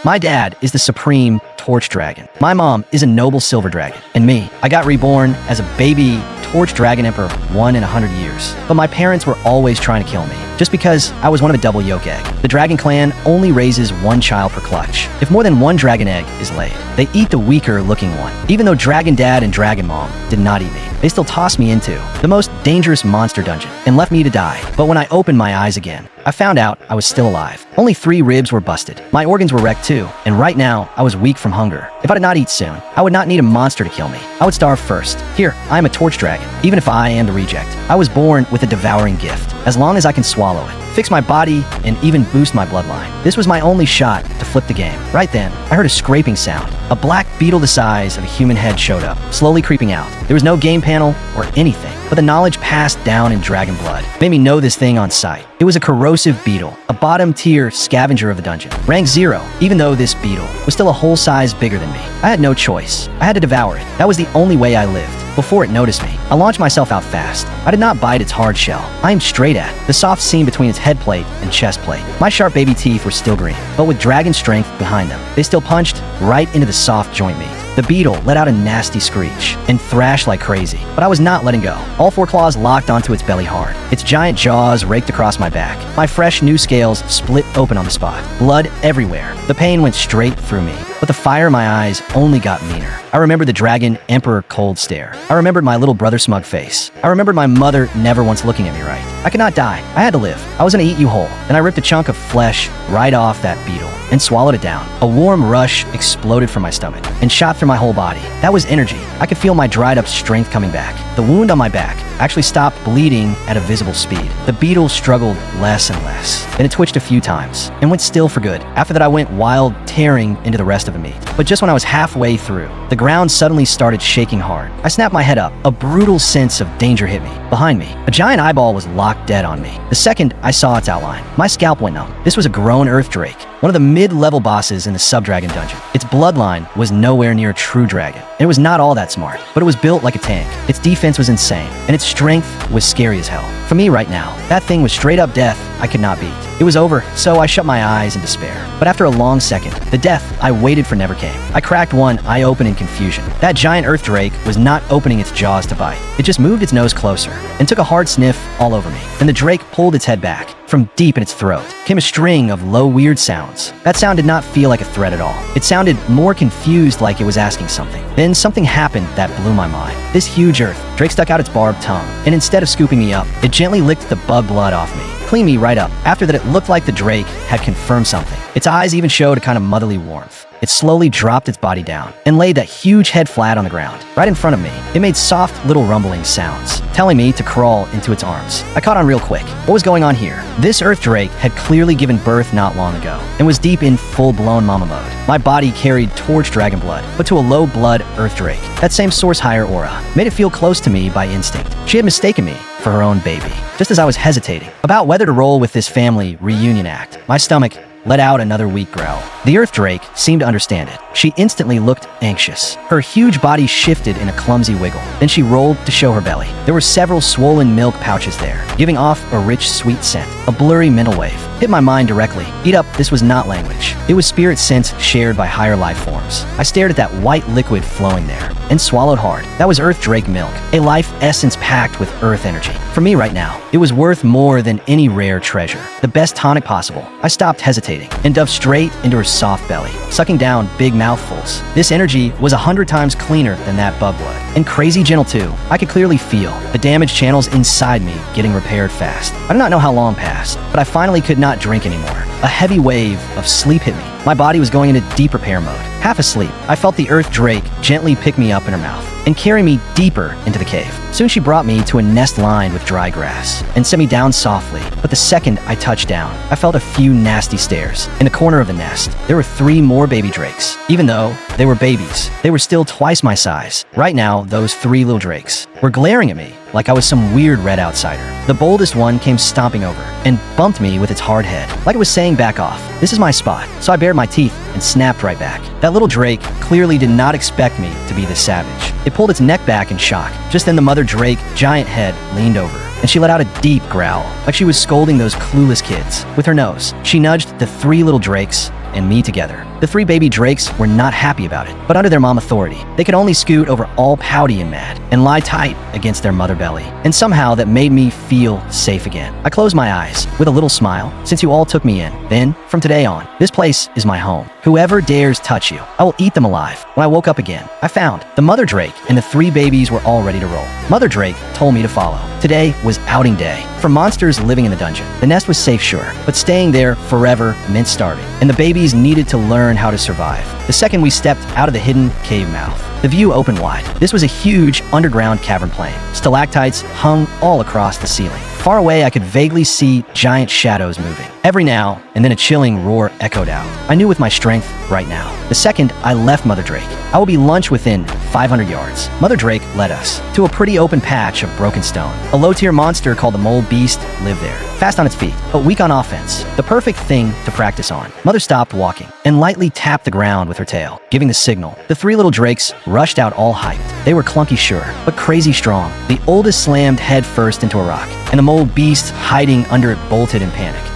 My dad is the supreme torch dragon. My mom is a noble silver dragon. And me, I got reborn as a baby torch dragon emperor 1 in 100 years. But my parents were always trying to kill me, just because I was one of a double yolk egg. The dragon clan only raises one child per clutch. If more than one dragon egg is laid, they eat the weaker looking one. Even though dragon dad and dragon mom did not eat me, they still tossed me into the most dangerous monster dungeon and left me to die. But when I opened my eyes again, I found out I was still alive. Only 3 ribs were busted. My organs were wrecked too, and right now I was weak from hunger. If I did not eat soon, I would not need a monster to kill me. I would starve first. Here, I am a torch dragon, even if I am the reject. I was born with a devouring gift. As long as I can swallow it, fix my body, and even boost my bloodline. This was my only shot to flip the game. Right then, I heard a scraping sound. A black beetle the size of a human head showed up, slowly creeping out. There was no game panel or anything, but the knowledge passed down in dragon blood made me know this thing on sight. It was a corrosive beetle, a bottom-tier scavenger of the dungeon. Rank 0, even though this beetle was still a whole size bigger than me. I had no choice. I had to devour it. That was the only way I lived. Before it noticed me, I launched myself out fast. I did not bite its hard shell. I aimed straight at the soft seam between its head plate and chest plate. My sharp baby teeth were still green, but with dragon strength behind them, they still punched right into the soft joint meat. The beetle let out a nasty screech and thrashed like crazy, but I was not letting go. All 4 claws locked onto its belly hard. Its giant jaws raked across my back. My fresh new scales split open on the spot. Blood everywhere. The pain went straight through me, but the fire in my eyes only got meaner. I remembered the dragon emperor cold stare. I remembered my little brother smug face. I remembered my mother never once looking at me right. I could not die. I had to live. I was gonna eat you whole. Then I ripped a chunk of flesh right off that beetle and swallowed it down. A warm rush exploded from my stomach and shot through my whole body. That was energy. I could feel my dried up strength coming back. The wound on my back actually stopped bleeding at a visible speed. The beetle struggled less and less. Then it twitched a few times and went still for good. After that, I went wild, tearing into the rest of the meat. But just when I was halfway through, the ground suddenly started shaking hard. I snapped my head up. A brutal sense of danger hit me. Behind me, a giant eyeball was locked dead on me. The second I saw its outline, my scalp went numb. This was a grown earth drake, one of the mid-level bosses in the sub-dragon dungeon. Its bloodline was nowhere near a true dragon. It was not all that smart, but it was built like a tank. Its defense was insane, and its strength was scary as hell. For me right now, that thing was straight up death I could not beat. It was over, so I shut my eyes in despair. But after a long second, the death I waited for never came. I cracked one eye open in confusion. That giant earth drake was not opening its jaws to bite. It just moved its nose closer and took a hard sniff all over me. Then the drake pulled its head back. From deep in its throat came a string of low, weird sounds. That sound did not feel like a threat at all. It sounded more confused, like it was asking something. Then something happened that blew my mind. This huge earth drake stuck out its barbed tongue, and instead of scooping me up, it gently licked the bug blood off me, cleaned me right up. After that, it looked like the drake had confirmed something. Its eyes even showed a kind of motherly warmth. It slowly dropped its body down and laid that huge head flat on the ground, right in front of me. It made soft little rumbling sounds, telling me to crawl into its arms. I caught on real quick. What was going on here? This earth drake had clearly given birth not long ago and was deep in full-blown mama mode. My body carried torch dragon blood, but to a low-blood earth drake. That same source higher aura made it feel close to me by instinct. She had mistaken me for her own baby. Just as I was hesitating about whether to roll with this family reunion act, my stomach let out another weak growl. The earth drake seemed to understand it. She instantly looked anxious. Her huge body shifted in a clumsy wiggle. Then she rolled to show her belly. There were several swollen milk pouches there, giving off a rich, sweet scent. A blurry mental wave hit my mind directly. Eat up, this was not language. It was spirit sense shared by higher life forms. I stared at that white liquid flowing there and swallowed hard. That was earth drake milk, a life essence packed with earth energy. For me right now, it was worth more than any rare treasure. The best tonic possible. I stopped hesitating and dove straight into her soft belly, sucking down big mouthfuls. This energy was 100 times cleaner than that bug blood, and crazy gentle too. I could clearly feel the damaged channels inside me getting repaired fast. I do not know how long passed, but I finally could not drink anymore. A heavy wave of sleep hit me. My body was going into deep repair mode. Half asleep, I felt the earth drake gently pick me up in her mouth and carry me deeper into the cave. Soon she brought me to a nest lined with dry grass and set me down softly. But the second I touched down, I felt a few nasty stares. In the corner of the nest, there were 3 more baby drakes. Even though they were babies, they were still twice my size. Right now, those 3 little drakes were glaring at me like I was some weird red outsider. The boldest one came stomping over and bumped me with its hard head, like it was saying back off. This is my spot. So I bared my teeth and snapped right back. That little drake clearly did not expect me to be this savage. It pulled its neck back in shock. Just then the mother drake giant head leaned over and she let out a deep growl, like she was scolding those clueless kids. With her nose, she nudged the 3 little drakes and me together. The three baby drakes were not happy about it, but under their mom authority, they could only scoot over all pouty and mad and lie tight against their mother belly. And somehow that made me feel safe again. I closed my eyes with a little smile since you all took me in. Then, from today on, this place is my home. Whoever dares touch you, I will eat them alive. When I woke up again, I found the mother drake and the three babies were all ready to roll. Mother drake told me to follow. Today was outing day. For monsters living in the dungeon, the nest was safe, sure, but staying there forever meant starving, and the babies needed to learn how to survive. The second we stepped out of the hidden cave mouth, the view opened wide. This was a huge underground cavern plain. Stalactites hung all across the ceiling. Far away, I could vaguely see giant shadows moving. Every now and then a chilling roar echoed out. I knew with my strength right now. The second I left Mother Drake, I will be lunch within 500 yards. Mother Drake led us to a pretty open patch of broken stone. A low-tier monster called the Mole Beast lived there, fast on its feet, but weak on offense. The perfect thing to practice on. Mother stopped walking and lightly tapped the ground with her tail, giving the signal. The three little drakes rushed out all hyped. They were clunky sure, but crazy strong. The oldest slammed head first into a rock, and the Mole Beast hiding under it bolted in panic.